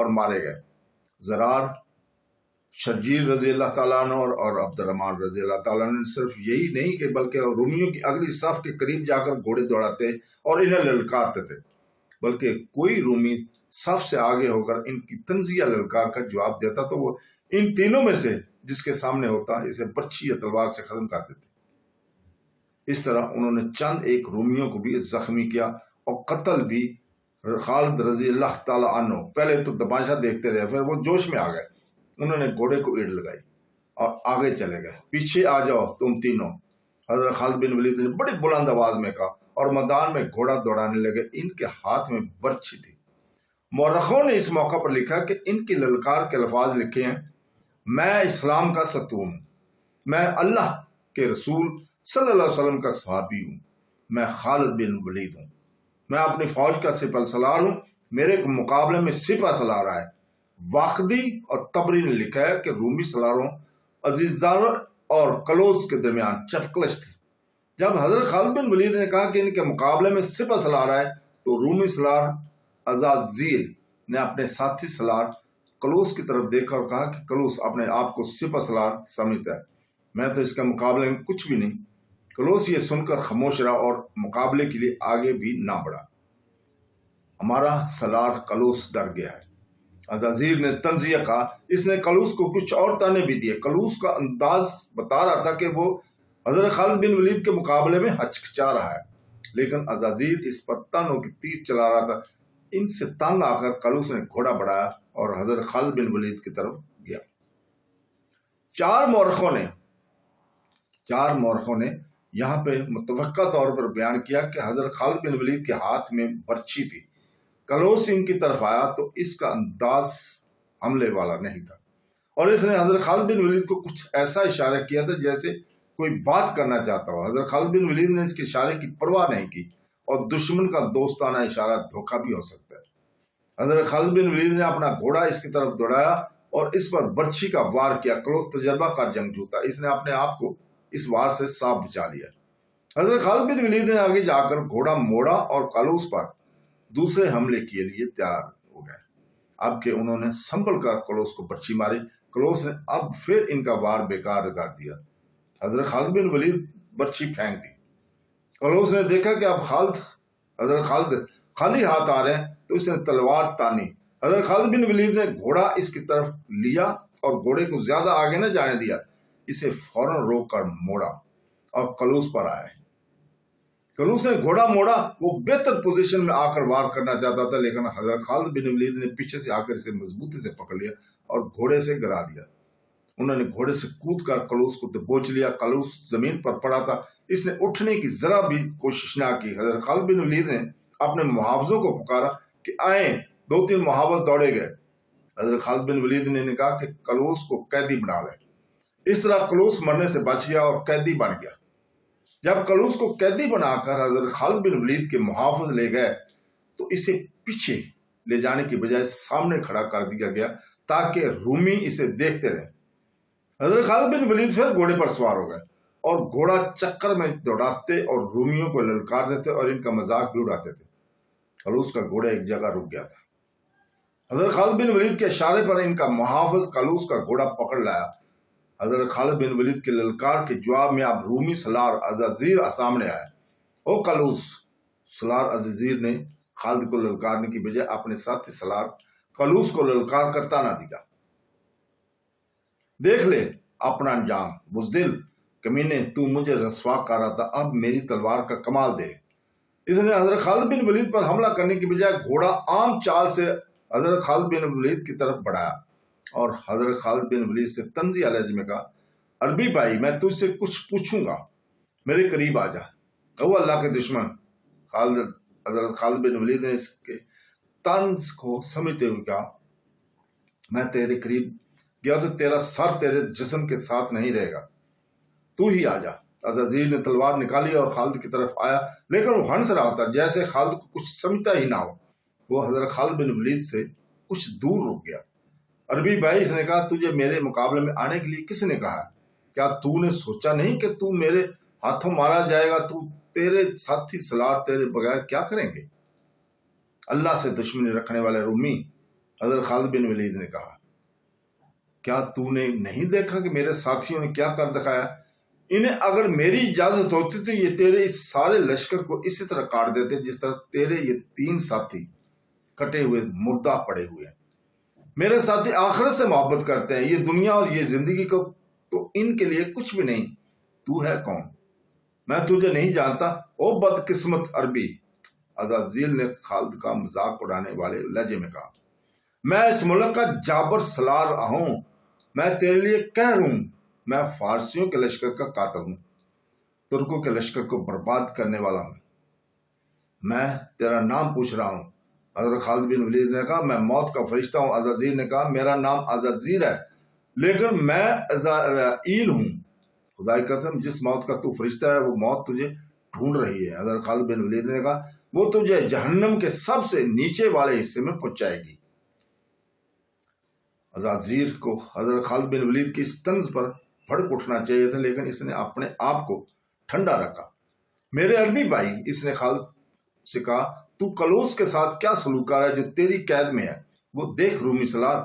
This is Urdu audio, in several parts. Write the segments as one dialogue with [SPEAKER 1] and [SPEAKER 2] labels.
[SPEAKER 1] اور مارے گئے۔ زرار، شرجیل رضی اللہ تعالیٰ عنہ اور عبد الرحمن رضی اللہ تعالیٰ عنہ نے صرف یہی نہیں کہ بلکہ رومیوں کی اگلی صف کے قریب جا کر گھوڑے دوڑاتے اور انہیں للکارتے تھے، بلکہ کوئی رومی صف سے آگے ہو کر ان کی طنزیہ للکار کا جواب دیتا تو وہ ان تینوں میں سے جس کے سامنے ہوتا اسے برچھی یا تلوار سے ختم کر دیتے۔ اس طرح انہوں نے چند ایک رومیوں کو بھی زخمی کیا اور قتل بھی۔ خالد رضی اللہ تعالیٰ عنہ پہلے تو تماشا دیکھتے رہے، پھر وہ جوش میں آ گئے، انہوں نے گھوڑے کو ایڑ لگائی اور آگے چلے گئے۔ پیچھے آ جاؤ تم تینوں، حضرت خالد بن ولید نے بڑی بلند آواز میں کہا، اور میدان میں گھوڑا دوڑانے لگے۔ ان کے ہاتھ میں برچھی تھی۔ مورخوں نے اس موقع پر لکھا کہ ان کی للکار کے الفاظ لکھے ہیں، میں اسلام کا ستون ہوں، میں اللہ کے رسول صلی اللہ علیہ وسلم کا صحابی ہوں، میں خالد بن ولید ہوں، میں اپنی فوج کا سپہ سالار ہوں، میرے مقابلے میں سپہ سالار ہے۔ واقدی اور طبری نے لکھا ہے کہ رومی سالاروں عزیزار اور کلوس کے درمیان چپکلش تھی۔ جب حضرت خالد بن ولید نے کہا کہ ان کے مقابلے میں سپہ سالار ہے تو رومی سالار عزازیل نے اپنے ساتھی سالار کلوس کی طرف دیکھا اور کہا کہ کلوس اپنے آپ کو سپہ سالار سمجھتا ہے، میں تو اس کے مقابلے میں کچھ بھی نہیں۔ کلوس یہ سن کر خاموش رہا اور مقابلے کے لیے آگے بھی نہ بڑھا۔ ہمارا سالار کلوس ڈر گیا ہے، عزازیل نے طنزیہ کہا۔ اس نے کلوس کو کچھ اور تانے بھی دیے۔ کلوس کا انداز بتا رہا تھا کہ وہ حضرت خالد بن ولید کے مقابلے میں ہچکچا رہا ہے، لیکن عزازیل اس پر تانوں کی تیر چلا رہا تھا۔ ان سے تنگ آ کر کلوس نے گھوڑا بڑھایا اور حضرت خالد بن ولید کی طرف گیا۔ چار مورخوں نے یہاں پہ متوقع طور پر بیان کیا کہ حضرت خالد بن ولید کے ہاتھ میں برچھی تھی۔ کلوس ان کی طرف آیا تو اس کا انداز حملے والا نہیں تھا، اور اس نے حضرت خالد بن ولید کو کچھ ایسا اشارہ کیا تھا جیسے کوئی بات کرنا چاہتا ہو۔ حضرت خالد بن ولید نے اس کے اشارے کی پرواہ نہیں کی، اور دشمن کا دوستانہ اشارہ دھوکہ بھی ہو سکتا ہے۔ حضرت خالد بن ولید نے اپنا گھوڑا اس کی طرف دوڑایا اور اس پر برچھی کا وار کیا۔ کلوس تجربہ کار جنگجو تھا، اس نے اپنے آپ کو اس وار سے صاف بچا لیا۔ حضرت خالد بن ولید نے آگے جا کر گھوڑا موڑا اور کلوس پر دوسرے حملے کے لیے تیار ہو گئے۔ اب کہ انہوں نے سنبھل کر کلوس کو برچھی ماری، کلوس نے اب پھر ان کا وار بیکار کر دیا۔ حضرت خالد بن ولید برچھی پھینک دی۔ کلوس نے دیکھا کہ اب حضرت خالد خالی ہاتھ آ رہے ہیں تو اس نے تلوار تانی۔ حضرت خالد بن ولید نے گھوڑا اس کی طرف لیا اور گھوڑے کو زیادہ آگے نہ جانے دیا، اسے فوراً روک کر موڑا اور کلوس پر آئے۔ کلوس نے گھوڑا موڑا، وہ بہتر پوزیشن میں آ کر وار کرنا چاہتا تھا، لیکن حضرت خالد بن ولید نے پیچھے سے آ کر اسے مضبوطی سے پکڑ لیا اور گھوڑے سے گرا دیا۔ انہوں نے گھوڑے سے کود کر کلوس کو دبوچ لیا۔ کلوس زمین پر پڑا تھا، اس نے اٹھنے کی ذرا بھی کوشش نہ کی۔ حضرت خالد بن ولید نے اپنے محافظوں کو پکارا کہ آئیں، 2-3 محافظ دوڑے گئے۔ حضرت خالد بن ولید نے کہا کہ کلوس کو قیدی بنا لیں۔ اس طرح کلوس مرنے سے بچ گیا اور قیدی بن گیا۔ جب کلوس کو قیدی بنا کر حضرت خالد بن ولید کے محافظ لے گئے تو اسے پیچھے لے جانے کی بجائے سامنے کھڑا کر دیا گیا تاکہ رومی اسے دیکھتے رہیں۔ حضرت خالد بن ولید پھر گھوڑے پر سوار ہو گئے اور گھوڑا چکر میں دوڑاتے اور رومیوں کو للکار دیتے اور ان کا مذاق بھی اڑاتے تھے۔ کلوس کا گھوڑا ایک جگہ رک گیا تھا۔ حضرت خالد بن ولید کے اشارے پر ان کا محافظ کلوس کا گھوڑا پکڑ لایا۔ حضرت خالد بن ولید کے للکار کے جواب میں اب رومی سالار عزازیل سامنے آئے۔ او کلوس! سالار عزازیل نے خالد کو للکارنے کی بجائے اپنے ساتھی سالار کلوس کو للکار کر تانا دیا۔ دیکھ لے اپنا انجام، بزدل کمینے، تو مجھے رسوا کر رہا تھا، اب میری تلوار کا کمال دے۔ اس نے حضرت خالد بن ولید پر حملہ کرنے کی بجائے گھوڑا عام چال سے حضرت خالد بن ولید کی طرف بڑھایا اور حضرت خالد بن ولید سے طنزیہ لہجے میں کہا، عربی بھائی، میں تجھ سے کچھ پوچھوں گا، میرے قریب آ جا۔ او اللہ کے دشمن! حضرت خالد بن ولید نے اس کے طنز کو سمجھتے ہوئے کہا، میں تیرے قریب گیا تو تیرا سر تیرے جسم کے ساتھ نہیں رہے گا، تو ہی آ جا۔ عزازیل نے تلوار نکالی اور خالد کی طرف آیا، لیکن وہ ہنس رہا تھا جیسے خالد کو کچھ سمجھتا ہی نہ ہو۔ وہ حضرت خالد بن ولید سے کچھ دور رک گیا۔ عربی بھائی، اس نے کہا، تجھے میرے مقابلے میں آنے کے لیے کس نے کہا؟ کیا تو نے سوچا نہیں کہ تو میرے ہاتھوں مارا جائے گا؟ تو تیرے ساتھی سالار تیرے بغیر کیا کریں گے؟ اللہ سے دشمنی رکھنے والے رومی، حضرت خالد بن ولید نے کہا کیا تو نے نہیں دیکھا کہ میرے ساتھیوں نے کیا کر دکھایا؟ انہیں اگر میری اجازت ہوتی تو یہ تیرے اس سارے لشکر کو اسی طرح کاٹ دیتے جس طرح تیرے یہ 3 ساتھی کٹے ہوئے مردہ پڑے ہوئے ہیں۔ میرے ساتھی آخرت سے محبت کرتے ہیں، یہ دنیا اور یہ زندگی کو تو ان کے لیے کچھ بھی نہیں۔ تو ہے کون؟ میں تجھے نہیں جانتا، او بدقسمت عربی۔ عزازیل نے خالد کا مذاق اڑانے والے لہجے میں کہا میں اس ملک کا جابر سالار ہوں، میں تیرے لیے کہہ رہا ہوں، میں فارسیوں کے لشکر کا قاتل ہوں، ترکوں کے لشکر کو برباد کرنے والا ہوں، میں تیرا نام پوچھ رہا ہوں۔ حضرت خالد بن ولید نے کہا میں موت کا فرشتہ ہوں۔ عزازیل نے کہا میرا نام عزازیل ہے لیکن میں عزرائیل ہوں، خدا کی قسم جس موت کا تو فرشتہ ہے وہ موت تجھے ڈھونڈ رہی ہے۔ حضرت خالد بن ولید نے کہا وہ تجھے جہنم کے سب سے نیچے والے حصے میں پہنچائے گی۔ عزازیل کو حضرت خالد بن ولید کی اس طنز پر بھڑک اٹھنا چاہیے تھا لیکن اس نے اپنے آپ کو ٹھنڈا رکھا۔ میرے عربی بھائی، اس نے خالد سے کہا تو کلوس کے ساتھ کیا سلوک ہے جو تیری قید میں ہے؟ وہ دیکھ رومی سالار۔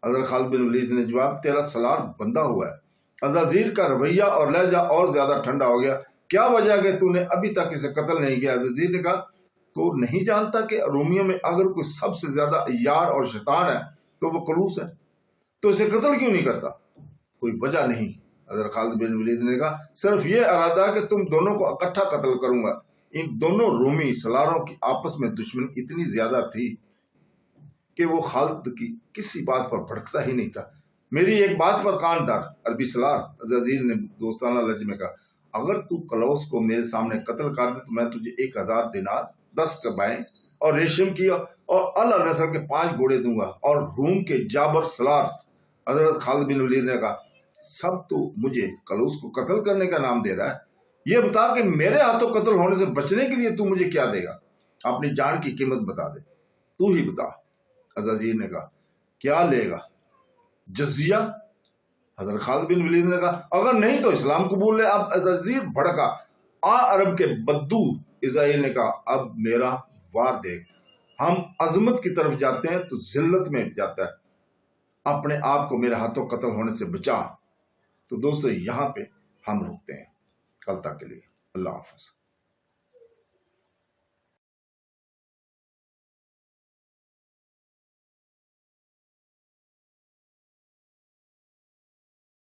[SPEAKER 1] حضرت خالد بن ولید نے جواب تیرا سالار بندہ ہوا ہے۔ عزازیل کا رویہ اور لہجہ اور زیادہ ٹھنڈا ہو گیا۔ کیا وجہ کہ تو نے ابھی تک اسے قتل نہیں کیا؟ عزازیل نے کہا تو نہیں جانتا کہ رومیوں میں اگر کوئی سب سے زیادہ عیار اور شیطان ہے تو وہ کلوس ہے، تو اسے قتل کیوں نہیں کرتا؟ کوئی وجہ نہیں۔ حضرت خالد بن ولید نے کہا صرف یہ ارادہ ہے کہ تم دونوں کو اکٹھا قتل کروں گا۔ ان دونوں رومی سالاروں کی آپس میں دشمنی اتنی زیادہ تھی کہ وہ خالد کی کسی بات پر بھڑکتا ہی نہیں تھا۔ میری ایک بات پر کان دار عربی سالار، عزازیل نے دوستانہ لہجے میں کہا اگر تو کلوس کو میرے سامنے قتل کر دے تو میں تجھے 1000 دینار، 10 قبائیں اور ریشم کی اور اعلیٰ نسل کے 5 گھوڑے دوں گا۔ اور روم کے جابر سالار حضرت خالد بن ولید نے کہا سب تو مجھے کلوس کو قتل کرنے کا نام دے رہا ہے، یہ بتا کہ میرے ہاتھوں قتل ہونے سے بچنے کے لیے تو مجھے کیا دے گا؟ اپنی جان کی قیمت بتا دے، تو ہی بتا۔ عزازیل نے کہا کیا لے گا؟ جزیہ؟ حضرت خالد بن ولید نے کہا اگر نہیں تو اسلام قبول لے۔ اب عزازیل بھڑکا عرب کے بدو۔ عزازیل نے کہا اب میرا وار دیکھ، ہم عظمت کی طرف جاتے ہیں تو ذلت میں جاتا ہے، اپنے آپ کو میرے ہاتھوں قتل ہونے سے بچا۔ تو دوستو یہاں پہ ہم رکتے ہیں، کل تک کے لیے اللہ حافظ۔